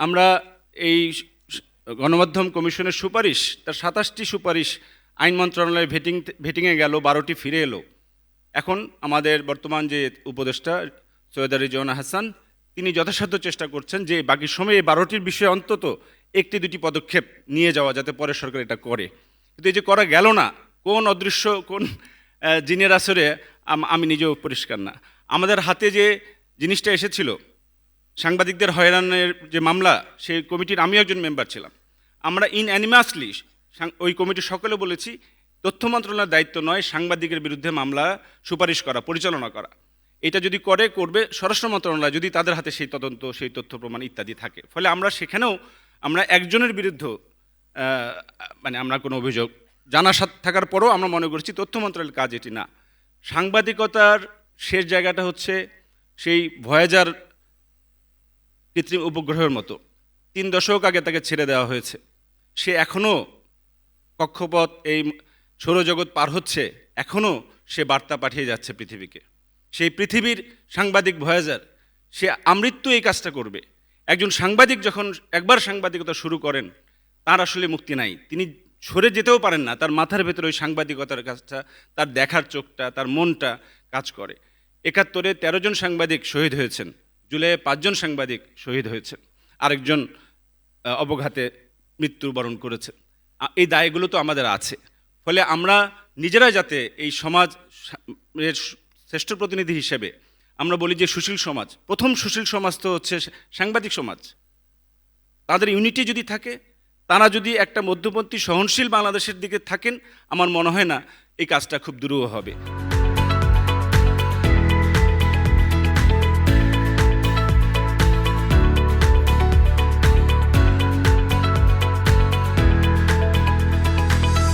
আমরা এই গণমাধ্যম কমিশনের সুপারিশ, তার ২৭টি সুপারিশ আইন মন্ত্রণালয়ে ভেটিংয়ে গেল, ১২টি ফিরে এলো। এখন আমাদের বর্তমান যে উপদেষ্টা সৈয়দা রিজওয়ানা হাসান, তিনি যথাসাধ্য চেষ্টা করছেন যে বাকি সময়ে ১২টির বিষয়ে অন্তত একটি দুটি পদক্ষেপ নিয়ে যাওয়া, যাতে পরের সরকার এটা করে। কিন্তু এই যে করা গেল না, কোন অদৃশ্য কোন জিনের আসরে আমি নিজেও পরিষ্কার না। আমাদের হাতে যে জিনিসটা এসেছিল, সাংবাদিকদের হয়রানের যে মামলা, সেই কমিটির আমিও একজন মেম্বার ছিলাম। আমরা অ্যানিমাসলি ওই কমিটির সকলে বলেছি, তথ্য মন্ত্রণালয়ের দায়িত্ব নয় সাংবাদিকের বিরুদ্ধে মামলা সুপারিশ করা, পরিচালনা করা। এটা যদি করবে স্বরাষ্ট্র মন্ত্রণালয়, যদি তাদের হাতে সেই তদন্ত, সেই তথ্য প্রমাণ ইত্যাদি থাকে। ফলে আমরা সেখানেও আমরা একজনের বিরুদ্ধে মানে আমরা কোনো অভিযোগ জানা থাকার পরও আমরা মনে করছি তথ্য মন্ত্রণালয়ের কাজ এটি না। সাংবাদিকতার শেষ জায়গাটা হচ্ছে সেই ভয়েজার কৃত্রিম উপগ্রহের মতো। ৩ দশক আগে তাকে ছেড়ে দেওয়া হয়েছে। সে এখনও কক্ষপথ, এই সৌরজগৎ পার হচ্ছে, এখনও সে বার্তা পাঠিয়ে যাচ্ছে পৃথিবীকে। সেই পৃথিবীর সাংবাদিক ভয়েজার, সে আমৃত্যু এই কাজটা করবে। একজন সাংবাদিক যখন একবার সাংবাদিকতা শুরু করেন, তার আসলে মুক্তি নাই। তিনি সরে যেতেও পারেন না। তার মাথার ভেতরে ওই সাংবাদিকতার কাজটা, তার দেখার চোখটা, তার মনটা কাজ করে। ৭১-এ ১৩ জন সাংবাদিক শহীদ হয়েছেন, জুলাইয়ে ৫ জন সাংবাদিক শহীদ হয়েছেন, আরেকজন অবঘাতে মৃত্যুবরণ করেছে। এই দায়গুলো তো আমাদের আছে। ফলে আমরা নিজেরা যাতে এই সমাজ এর শ্রেষ্ঠ প্রতিনিধি হিসেবে আমরা বলি যে সুশীল সমাজ, প্রথম সুশীল সমাজ তো হচ্ছে সাংবাদিক সমাজ। তাদের ইউনিটি যদি থাকে, তারা যদি একটা মধ্যপন্থী সহনশীল বাংলাদেশের দিকে থাকেন, আমার মনে হয় না এই কাজটা খুব দুরূহ হবে।